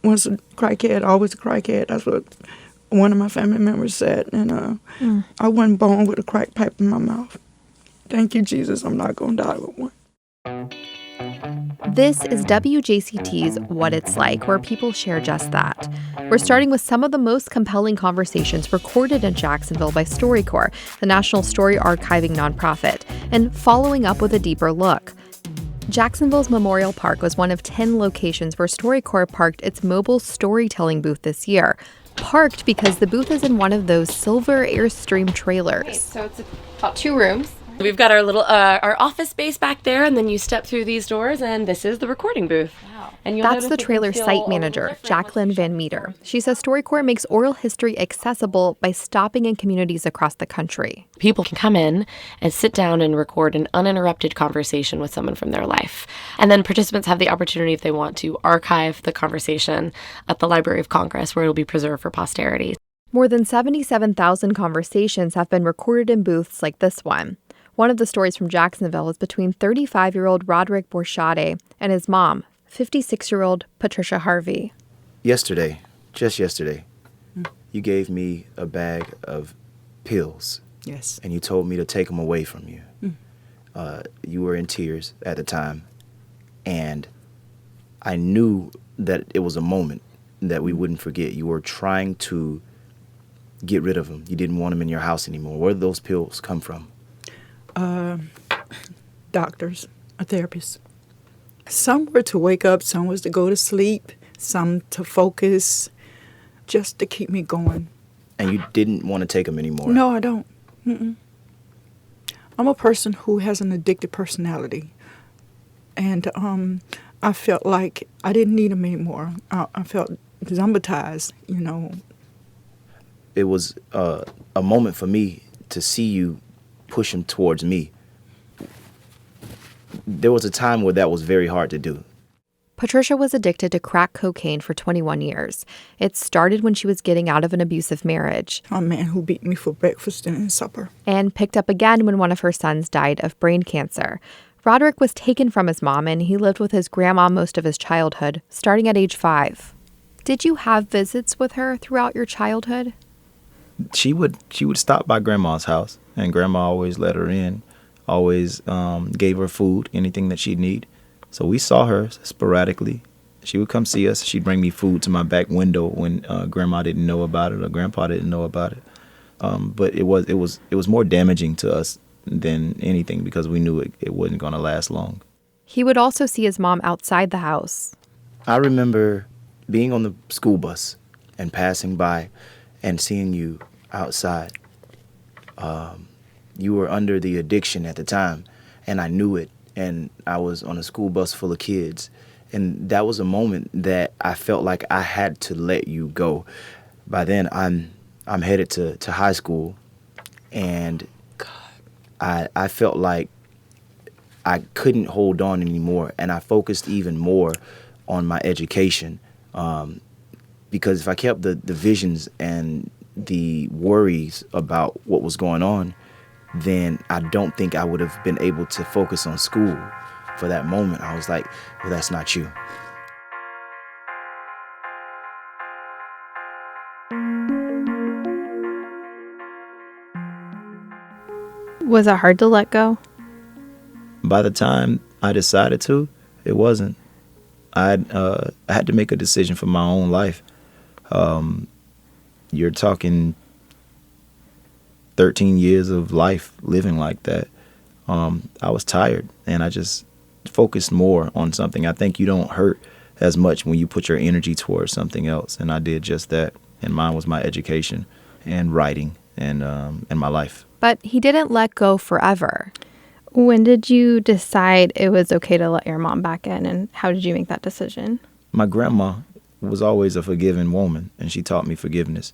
once a crackhead, always a crackhead. That's what one of my family members said. And I wasn't born with a crack pipe in my mouth. Thank you, Jesus. I'm not going to die with one. This is WJCT's What It's Like, where people share just that. We're starting with some of the most compelling conversations recorded in Jacksonville by StoryCorps, the national story archiving nonprofit, and following up with a deeper look. Jacksonville's Memorial Park was one of 10 locations where StoryCorps parked its mobile storytelling booth this year. Parked because the booth is in one of those silver Airstream trailers. Okay, so it's about 2 rooms. We've got our little our office space back there, and then you step through these doors, and this is the recording booth. Wow. And that's the trailer's site manager, Jacqueline Van Meter. She says StoryCorps makes oral history accessible by stopping in communities across the country. People can come in and sit down and record an uninterrupted conversation with someone from their life. And then participants have the opportunity, if they want to, archive the conversation at the Library of Congress, where it will be preserved for posterity. More than 77,000 conversations have been recorded in booths like this one. One of the stories from Jacksonville is between 35-year-old Roderick Borchade and his mom, 56-year-old Patricia Harvey. Just yesterday, you gave me a bag of pills. Yes. And you told me to take them away from you. You were in tears at the time, and I knew that it was a moment that we wouldn't forget. You were trying to get rid of them. You didn't want them in your house anymore. Where did those pills come from? Doctors, a therapist. Some were to wake up, some was to go to sleep, some to focus, just to keep me going. And you didn't want to take them anymore? No, I don't. I'm a person who has an addicted personality. And I felt like I didn't need them anymore. I felt zombatized, you know. It was a moment for me to see you push him towards me. There was a time where that was very hard to do. Patricia was addicted to crack cocaine for 21 years. It started when she was getting out of an abusive marriage. A man who beat me for breakfast and supper. And picked up again when one of her sons died of brain cancer. Roderick was taken from his mom, and he lived with his grandma most of his childhood, starting at age 5. Did you have visits with her throughout your childhood? She would stop by Grandma's house, and Grandma always let her in, always gave her food, anything that she'd need. So we saw her sporadically. She would come see us. She'd bring me food to my back window when Grandma didn't know about it or Grandpa didn't know about it. But it was more damaging to us than anything because we knew it wasn't going to last long. He would also see his mom outside the house. I remember being on the school bus and passing by and seeing you outside. You were under the addiction at the time, and I knew it. And I was on a school bus full of kids. And that was a moment that I felt like I had to let you go. By then, I'm headed to high school, and I felt like I couldn't hold on anymore, and I focused even more on my education. Because if I kept the visions and the worries about what was going on, then I don't think I would have been able to focus on school for that moment. I was like, well, that's not you. Was it hard to let go? By the time I decided to, it wasn't. I had to make a decision for my own life. You're talking 13 years of life living like that. I was tired, and I just focused more on something. I think you don't hurt as much when you put your energy towards something else, and I did just that. And mine was my education and writing and my life. But he didn't let go forever. When did you decide it was okay to let your mom back in, and how did you make that decision? My grandma was always a forgiving woman, and she taught me forgiveness.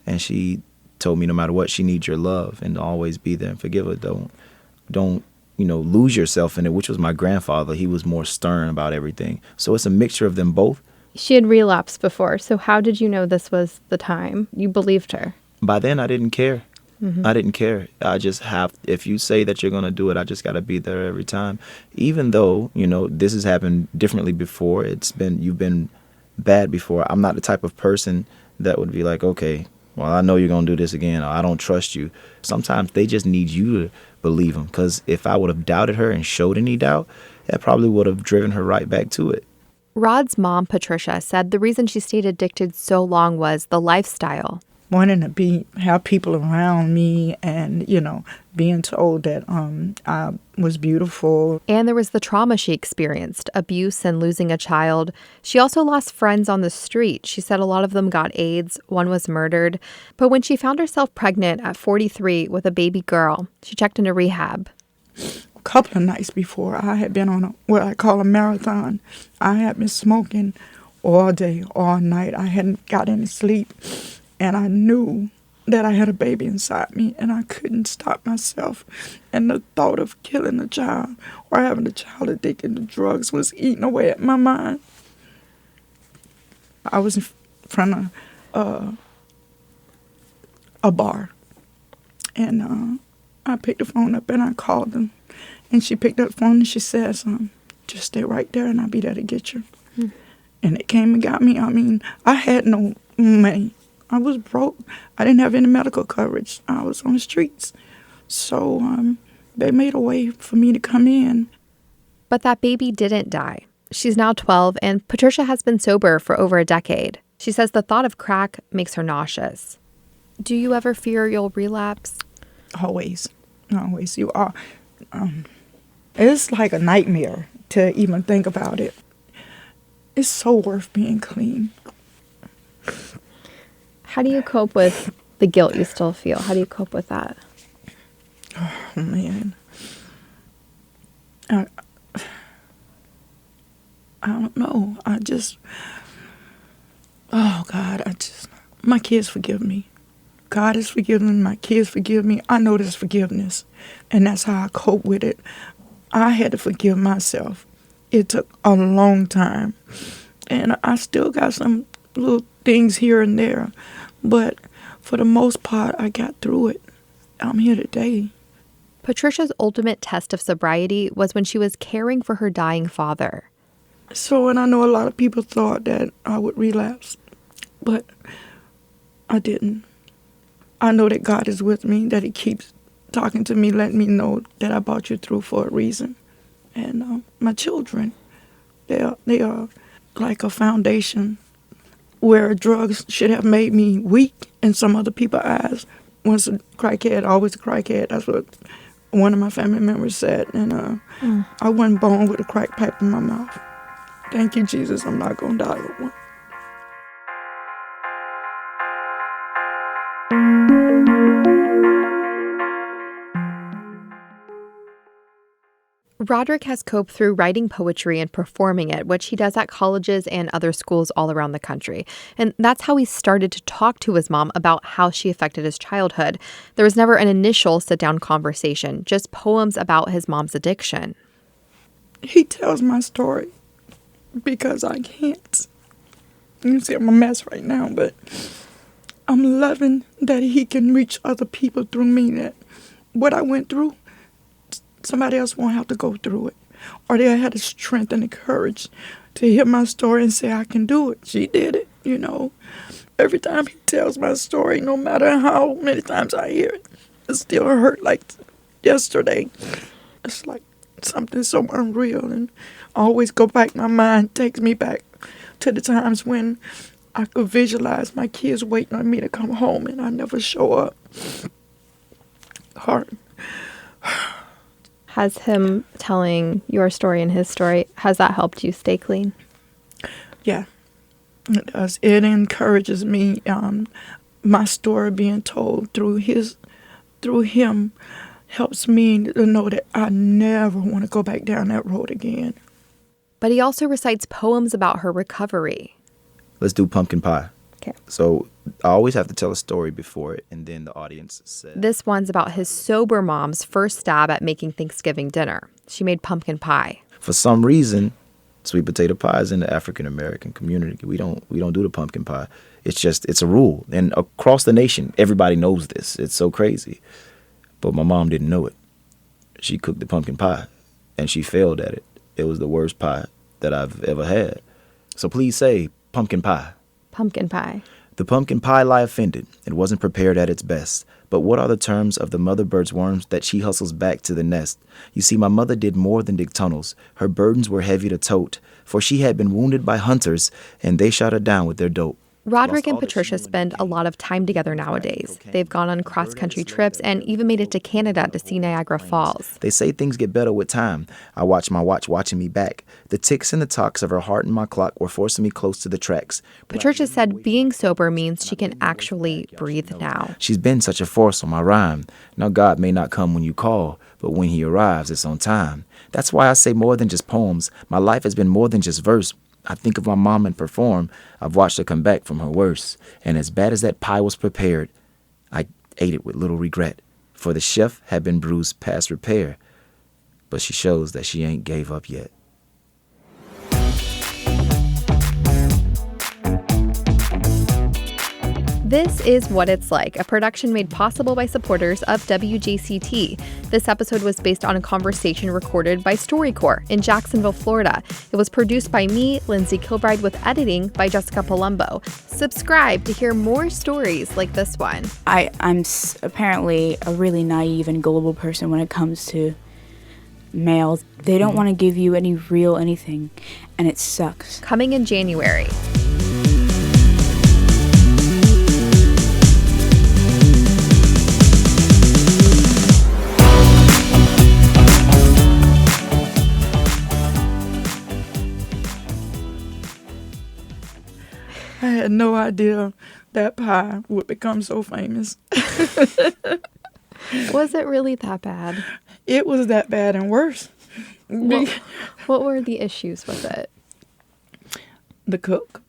And she told me no matter what, she needs your love and to always be there and forgive her. Don't lose yourself in it, which was my grandfather. He was more stern about everything. So it's a mixture of them both. She had relapsed before, so how did you know this was the time? You believed her. By then, I didn't care. Mm-hmm. I didn't care. I just if you say that you're going to do it, I just got to be there every time. Even though, this has happened differently before. You've been bad before. I'm not the type of person that would be like, okay, well, I know you're going to do this again, or I don't trust you. Sometimes they just need you to believe them, because if I would have doubted her and showed any doubt, that probably would have driven her right back to it. Rod's mom, Patricia, said the reason she stayed addicted so long was the lifestyle. Wanting to have people around me and, being told that I was beautiful. And there was the trauma she experienced, abuse and losing a child. She also lost friends on the street. She said a lot of them got AIDS, one was murdered. But when she found herself pregnant at 43 with a baby girl, she checked into rehab. A couple of nights before, I had been on what I call a marathon. I had been smoking all day, all night. I hadn't got any sleep. And I knew that I had a baby inside me, and I couldn't stop myself. And the thought of killing a child or having a child addicted to drugs was eating away at my mind. I was in front of a bar, and I picked the phone up and I called them. And she picked up the phone and she says, just stay right there and I'll be there to get you. And it came and got me. I mean, I had no money. I was broke. I didn't have any medical coverage. I was on the streets. So they made a way for me to come in. But that baby didn't die. She's now 12, and Patricia has been sober for over a decade. She says the thought of crack makes her nauseous. Do you ever fear you'll relapse? Always. Always. You are. It's like a nightmare to even think about it. It's so worth being clean. How do you cope with the guilt you still feel? How do you cope with that? Oh, man. I don't know. My kids forgive me. God has forgiven me. My kids forgive me. I know there's forgiveness. And that's how I cope with it. I had to forgive myself. It took a long time. And I still got some little things here and there. But for the most part, I got through it. I'm here today. Patricia's ultimate test of sobriety was when she was caring for her dying father. So, and I know a lot of people thought that I would relapse, but I didn't. I know that God is with me, that he keeps talking to me, letting me know that I brought you through for a reason. And my children, they are like a foundation where drugs should have made me weak in some other people's eyes. Once a crackhead, always a crackhead. That's what one of my family members said. And I wasn't born with a crack pipe in my mouth. Thank you, Jesus. I'm not going to die with one. Roderick has coped through writing poetry and performing it, which he does at colleges and other schools all around the country. And that's how he started to talk to his mom about how she affected his childhood. There was never an initial sit-down conversation, just poems about his mom's addiction. He tells my story because I can't. You see, I'm a mess right now, but I'm loving that he can reach other people through me, that what I went through, somebody else won't have to go through it. Or they'll have the strength and the courage to hear my story and say, I can do it. She did it, you know. Every time he tells my story, no matter how many times I hear it, it still hurt like yesterday. It's like something so unreal. And I always go back, my mind takes me back to the times when I could visualize my kids waiting on me to come home and I never show up. Hard. Has him telling your story and his story, has that helped you stay clean? Yeah, it does. It encourages me. My story being told through him helps me to know that I never want to go back down that road again. But he also recites poems about her recovery. Let's do pumpkin pie. Okay. So I always have to tell a story before it, and then the audience says. This one's about his sober mom's first stab at making Thanksgiving dinner. She made pumpkin pie. For some reason, sweet potato pie is in the African American community. We don't do the pumpkin pie. It's a rule, and across the nation, everybody knows this. It's so crazy, but my mom didn't know it. She cooked the pumpkin pie, and she failed at it. It was the worst pie that I've ever had. So please say pumpkin pie. Pumpkin pie. The pumpkin pie lie offended. It wasn't prepared at its best. But what are the terms of the mother bird's worms that she hustles back to the nest? You see, my mother did more than dig tunnels. Her burdens were heavy to tote, for she had been wounded by hunters, and they shot her down with their dope. Roderick and Patricia spend a lot of time together nowadays. They've gone on cross-country trips and even made it to Canada to see Niagara Falls. They say things get better with time. I watch my watch watching me back. The ticks and the tocks of her heart and my clock were forcing me close to the tracks. Patricia said being sober means she can actually breathe now. She's been such a force on my rhyme. Now God may not come when you call, but when he arrives, it's on time. That's why I say more than just poems. My life has been more than just verse. I think of my mom and perform. I've watched her come back from her worst. And as bad as that pie was prepared, I ate it with little regret. For the chef had been bruised past repair. But she shows that she ain't gave up yet. This is What It's Like, a production made possible by supporters of WJCT. This episode was based on a conversation recorded by StoryCorps in Jacksonville, Florida. It was produced by me, Lindsay Kilbride, with editing by Jessica Palumbo. Subscribe to hear more stories like this one. I'm apparently a really naive and gullible person when it comes to males. They don't want to give you any real anything, and it sucks. Coming in January. I had no idea that pie would become so famous. Was it really that bad? It was that bad and worse. What were the issues with it? The cook.